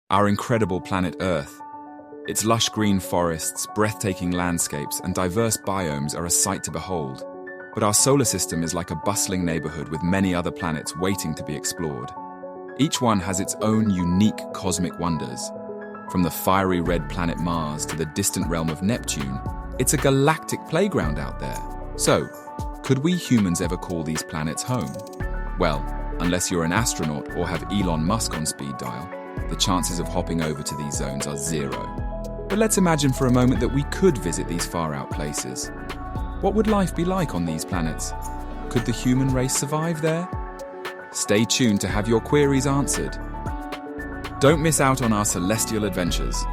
Our incredible planet Earth. Its lush green forests, breathtaking landscapes, and diverse biomes are a sight to behold. But our solar system is like a bustling neighborhood with many other planets waiting to be explored. Each one has its own unique cosmic wonders. From the fiery red planet Mars to the distant realm of Neptune, it's a galactic playground out there. So, could we humans ever call these planets home? Well, unless you're an astronaut or have Elon Musk on speed dial, the chances of hopping over to these zones are zero. But let's imagine for a moment that we could visit these far-out places. What would life be like on these planets? Could the human race survive there? Stay tuned to have your queries answered. Don't miss out on our celestial adventures.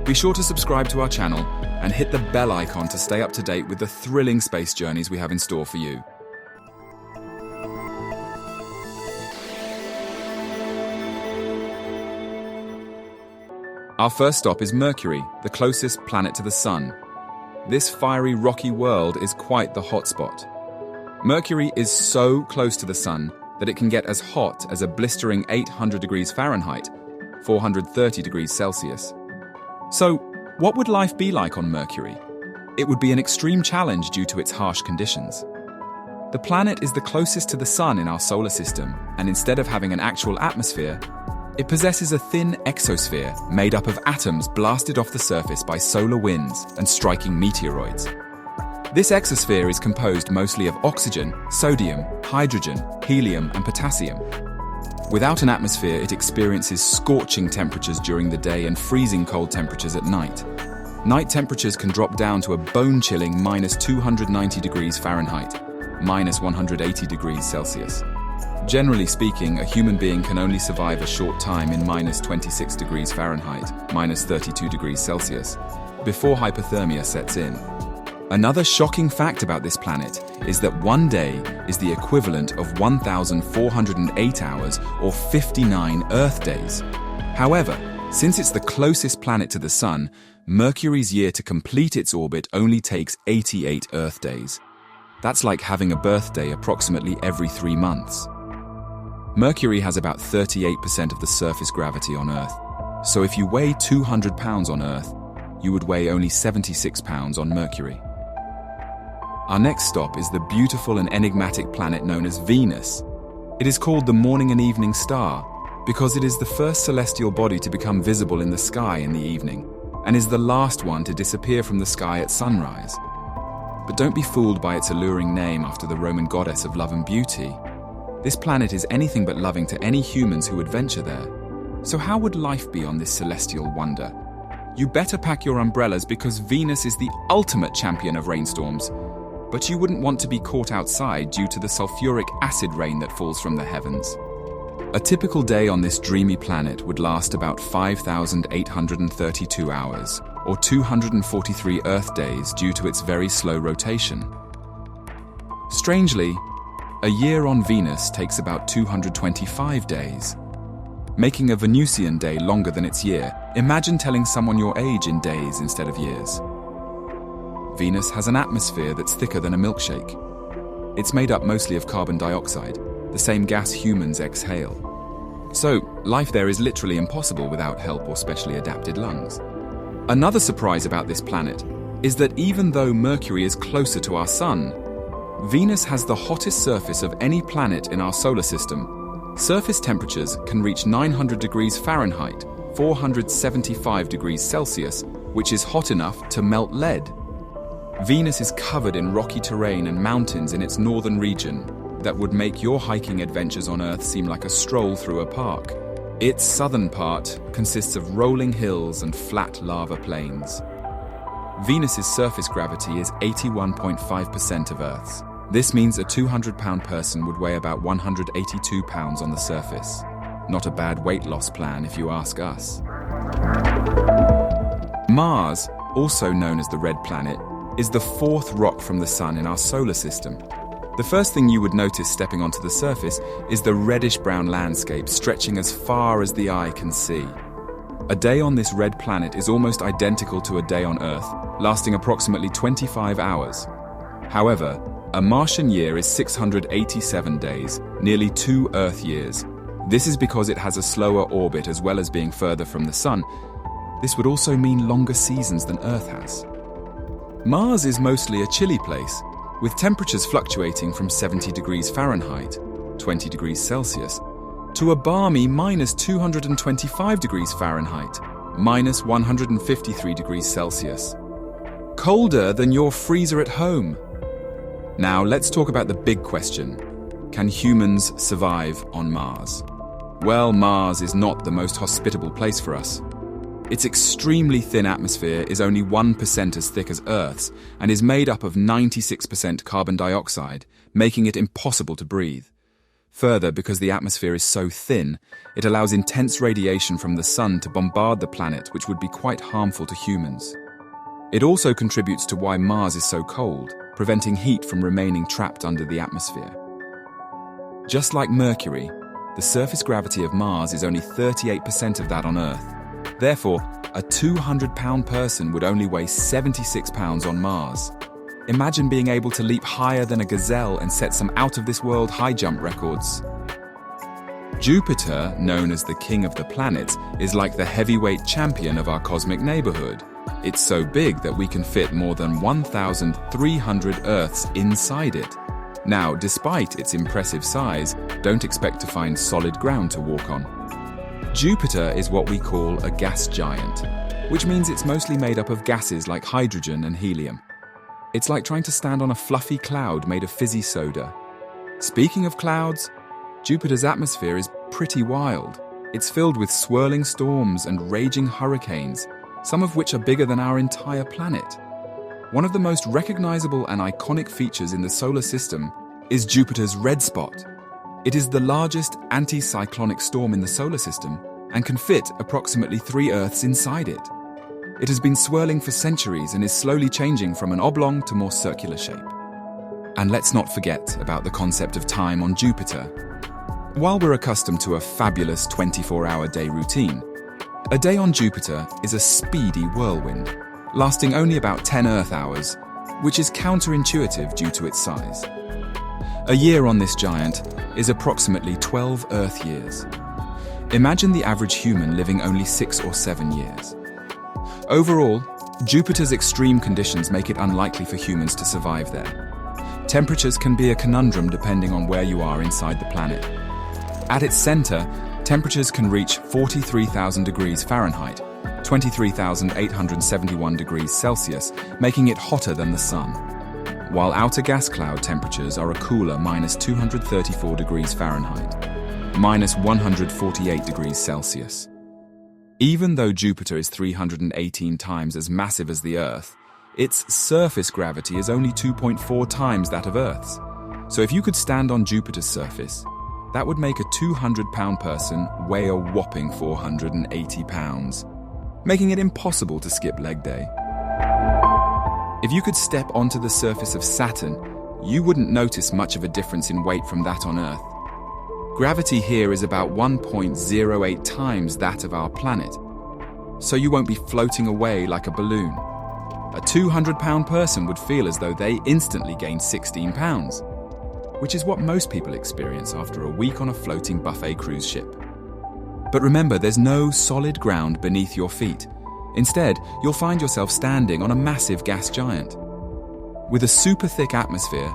Be sure to subscribe to our channel and hit the bell icon to stay up to date with the thrilling space journeys we have in store for you. Our first stop is Mercury, the closest planet to the Sun. This fiery, rocky world is quite the hotspot. Mercury is so close to the Sun that it can get as hot as a blistering 800 degrees Fahrenheit, 430 degrees Celsius. So, what would life be like on Mercury? It would be an extreme challenge due to its harsh conditions. The planet is the closest to the Sun in our solar system, and instead of having an actual atmosphere, it possesses a thin exosphere made up of atoms blasted off the surface by solar winds and striking meteoroids. This exosphere is composed mostly of oxygen, sodium, hydrogen, helium, and potassium. Without an atmosphere, it experiences scorching temperatures during the day and freezing cold temperatures at night. Night temperatures can drop down to a bone-chilling minus 290 degrees Fahrenheit, minus 180 degrees Celsius. Generally speaking, a human being can only survive a short time in minus 26 degrees Fahrenheit, minus 32 degrees Celsius, before hypothermia sets in. Another shocking fact about this planet is that one day is the equivalent of 1,408 hours or 59 Earth days. However, since it's the closest planet to the Sun, Mercury's year to complete its orbit only takes 88 Earth days. That's like having a birthday approximately every 3 months. Mercury has about 38% of the surface gravity on Earth, so if you weigh 200 pounds on Earth, you would weigh only 76 pounds on Mercury. Our next stop is the beautiful and enigmatic planet known as Venus. It is called the morning and evening star because it is the first celestial body to become visible in the sky in the evening and is the last one to disappear from the sky at sunrise. But don't be fooled by its alluring name after the Roman goddess of love and beauty. This planet is anything but loving to any humans who would venture there. So how would life be on this celestial wonder? You better pack your umbrellas because Venus is the ultimate champion of rainstorms. But you wouldn't want to be caught outside due to the sulfuric acid rain that falls from the heavens. A typical day on this dreamy planet would last about 5,832 hours, or 243 Earth days due to its very slow rotation. Strangely, a year on Venus takes about 225 days. Making a Venusian day longer than its year, imagine telling someone your age in days instead of years. Venus has an atmosphere that's thicker than a milkshake. It's made up mostly of carbon dioxide, the same gas humans exhale. So, life there is literally impossible without help or specially adapted lungs. Another surprise about this planet is that even though Mercury is closer to our Sun, Venus has the hottest surface of any planet in our solar system. Surface temperatures can reach 900 degrees Fahrenheit, 475 degrees Celsius, which is hot enough to melt lead. Venus is covered in rocky terrain and mountains in its northern region that would make your hiking adventures on Earth seem like a stroll through a park. Its southern part consists of rolling hills and flat lava plains. Venus's surface gravity is 81.5% of Earth's. This means a 200-pound person would weigh about 182 pounds on the surface. Not a bad weight loss plan if you ask us. Mars, also known as the Red Planet, is the fourth rock from the Sun in our solar system. The first thing you would notice stepping onto the surface is the reddish-brown landscape stretching as far as the eye can see. A day on this red planet is almost identical to a day on Earth, lasting approximately 25 hours. However, a Martian year is 687 days, nearly 2 Earth years. This is because it has a slower orbit as well as being further from the Sun. This would also mean longer seasons than Earth has. Mars is mostly a chilly place, with temperatures fluctuating from 70 degrees Fahrenheit, 20 degrees Celsius, to a balmy minus 225 degrees Fahrenheit, minus 153 degrees Celsius. Colder than your freezer at home. Now let's talk about the big question. Can humans survive on Mars? Well, Mars is not the most hospitable place for us. Its extremely thin atmosphere is only 1% as thick as Earth's and is made up of 96% carbon dioxide, making it impossible to breathe. Further, because the atmosphere is so thin, it allows intense radiation from the Sun to bombard the planet, which would be quite harmful to humans. It also contributes to why Mars is so cold, preventing heat from remaining trapped under the atmosphere. Just like Mercury, the surface gravity of Mars is only 38% of that on Earth. Therefore, a 200-pound person would only weigh 76 pounds on Mars. Imagine being able to leap higher than a gazelle and set some out-of-this-world high jump records. Jupiter, known as the king of the planets, is like the heavyweight champion of our cosmic neighborhood. It's so big that we can fit more than 1,300 Earths inside it. Now, despite its impressive size, don't expect to find solid ground to walk on. Jupiter is what we call a gas giant, which means it's mostly made up of gases like hydrogen and helium. It's like trying to stand on a fluffy cloud made of fizzy soda. Speaking of clouds, Jupiter's atmosphere is pretty wild. It's filled with swirling storms and raging hurricanes, some of which are bigger than our entire planet. One of the most recognizable and iconic features in the solar system is Jupiter's red spot. It is the largest anticyclonic storm in the solar system and can fit approximately 3 Earths inside it. It has been swirling for centuries and is slowly changing from an oblong to more circular shape. And let's not forget about the concept of time on Jupiter. While we're accustomed to a fabulous 24-hour day routine, a day on Jupiter is a speedy whirlwind, lasting only about 10 Earth hours, which is counterintuitive due to its size. A year on this giant is approximately 12 Earth years. Imagine the average human living only 6 or 7 years. Overall, Jupiter's extreme conditions make it unlikely for humans to survive there. Temperatures can be a conundrum depending on where you are inside the planet. At its center, temperatures can reach 43,000 degrees Fahrenheit, 23,871 degrees Celsius, making it hotter than the Sun. While outer gas cloud temperatures are a cooler minus 234 degrees Fahrenheit, minus 148 degrees Celsius. Even though Jupiter is 318 times as massive as the Earth, its surface gravity is only 2.4 times that of Earth's. So if you could stand on Jupiter's surface, that would make a 200-pound person weigh a whopping 480 pounds, making it impossible to skip leg day. If you could step onto the surface of Saturn, you wouldn't notice much of a difference in weight from that on Earth. Gravity here is about 1.08 times that of our planet, so you won't be floating away like a balloon. A 200-pound person would feel as though they instantly gained 16 pounds, which is what most people experience after a week on a floating buffet cruise ship. But remember, there's no solid ground beneath your feet. Instead, you'll find yourself standing on a massive gas giant. With a super thick atmosphere,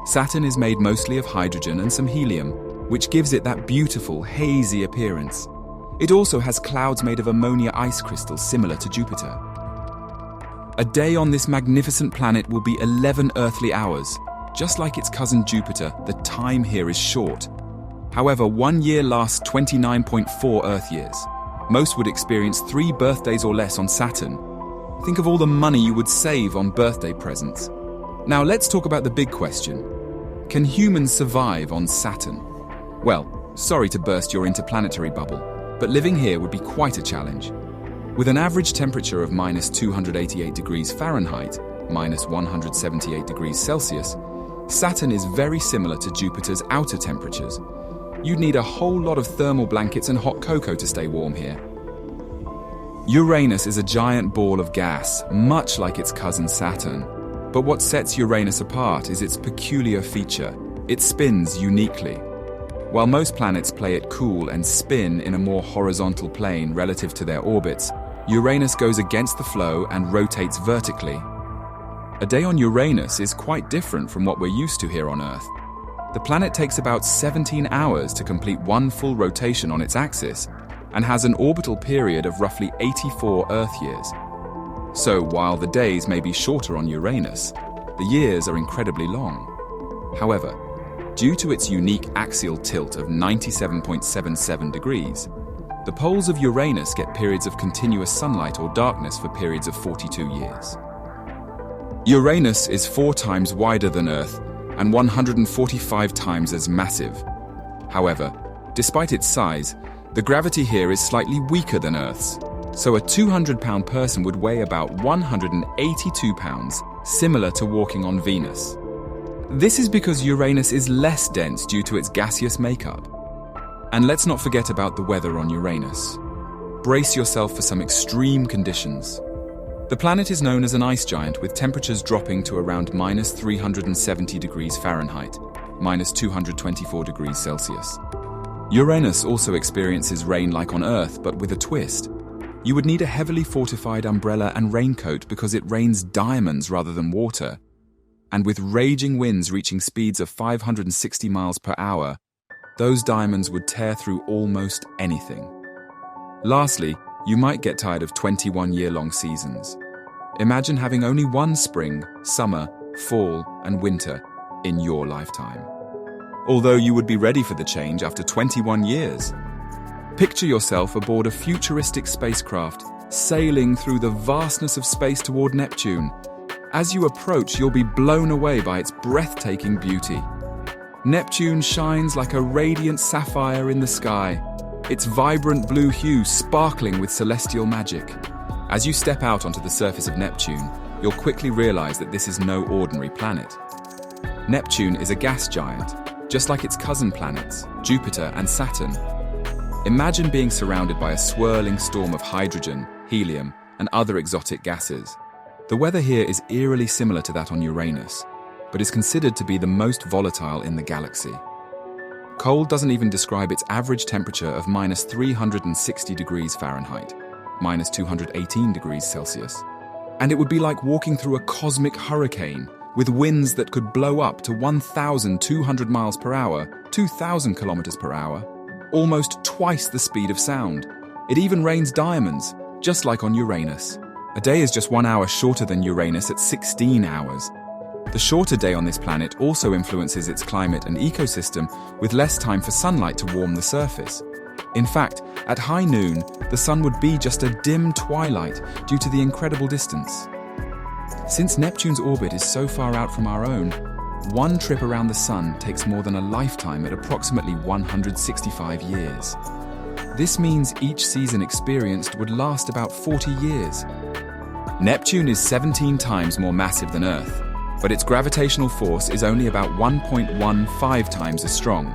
Saturn is made mostly of hydrogen and some helium, which gives it that beautiful, hazy appearance. It also has clouds made of ammonia ice crystals similar to Jupiter. A day on this magnificent planet will be 11 earthly hours. Just like its cousin Jupiter, the time here is short. However, 1 year lasts 29.4 Earth years. Most would experience 3 birthdays or less on Saturn. Think of all the money you would save on birthday presents. Now let's talk about the big question. Can humans survive on Saturn? Well, sorry to burst your interplanetary bubble, but living here would be quite a challenge. With an average temperature of minus 288 degrees Fahrenheit, minus 178 degrees Celsius, Saturn is very similar to Jupiter's outer temperatures. You'd need a whole lot of thermal blankets and hot cocoa to stay warm here. Uranus is a giant ball of gas, much like its cousin Saturn. But what sets Uranus apart is its peculiar feature. It spins uniquely. While most planets play it cool and spin in a more horizontal plane relative to their orbits, Uranus goes against the flow and rotates vertically. A day on Uranus is quite different from what we're used to here on Earth. The planet takes about 17 hours to complete one full rotation on its axis and has an orbital period of roughly 84 Earth years. So while the days may be shorter on Uranus, the years are incredibly long. However, due to its unique axial tilt of 97.77 degrees, the poles of Uranus get periods of continuous sunlight or darkness for periods of 42 years. Uranus is 4 times wider than Earth and 145 times as massive. However, despite its size, the gravity here is slightly weaker than Earth's, so a 200-pound person would weigh about 182 pounds, similar to walking on Venus. This is because Uranus is less dense due to its gaseous makeup. And let's not forget about the weather on Uranus. Brace yourself for some extreme conditions. The planet is known as an ice giant, with temperatures dropping to around minus 370 degrees Fahrenheit, minus 224 degrees Celsius. Uranus also experiences rain like on Earth, but with a twist. You would need a heavily fortified umbrella and raincoat because it rains diamonds rather than water. And with raging winds reaching speeds of 560 miles per hour, those diamonds would tear through almost anything. Lastly, you might get tired of 21-year-long seasons. Imagine having only one spring, summer, fall, and winter in your lifetime. Although you would be ready for the change after 21 years. Picture yourself aboard a futuristic spacecraft, sailing through the vastness of space toward Neptune. As you approach, you'll be blown away by its breathtaking beauty. Neptune shines like a radiant sapphire in the sky, its vibrant blue hue sparkling with celestial magic. As you step out onto the surface of Neptune, you'll quickly realize that this is no ordinary planet. Neptune is a gas giant, just like its cousin planets, Jupiter and Saturn. Imagine being surrounded by a swirling storm of hydrogen, helium, and other exotic gases. The weather here is eerily similar to that on Uranus, but is considered to be the most volatile in the galaxy. Cold doesn't even describe its average temperature of minus 360 degrees Fahrenheit, minus 218 degrees Celsius. And it would be like walking through a cosmic hurricane with winds that could blow up to 1,200 miles per hour, 2,000 kilometers per hour, almost twice the speed of sound. It even rains diamonds, just like on Uranus. A day is just 1 hour shorter than Uranus at 16 hours. The shorter day on this planet also influences its climate and ecosystem, with less time for sunlight to warm the surface. In fact, at high noon, the sun would be just a dim twilight due to the incredible distance. Since Neptune's orbit is so far out from our own, one trip around the sun takes more than a lifetime at approximately 165 years. This means each season experienced would last about 40 years. Neptune is 17 times more massive than Earth, but its gravitational force is only about 1.15 times as strong.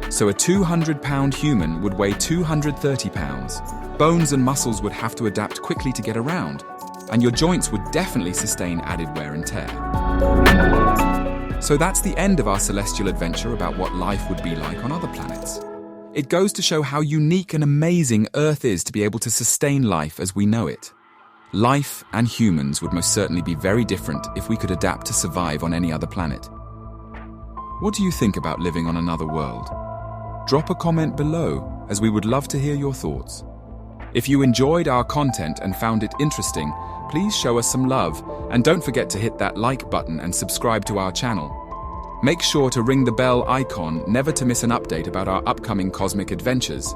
So a 200-pound human would weigh 230 pounds. Bones and muscles would have to adapt quickly to get around, and your joints would definitely sustain added wear and tear. So that's the end of our celestial adventure about what life would be like on other planets. It goes to show how unique and amazing Earth is to be able to sustain life as we know it. Life and humans would most certainly be very different if we could adapt to survive on any other planet. What do you think about living on another world? Drop a comment below, as we would love to hear your thoughts. If you enjoyed our content and found it interesting, please show us some love, and don't forget to hit that like button and subscribe to our channel. Make sure to ring the bell icon never to miss an update about our upcoming cosmic adventures.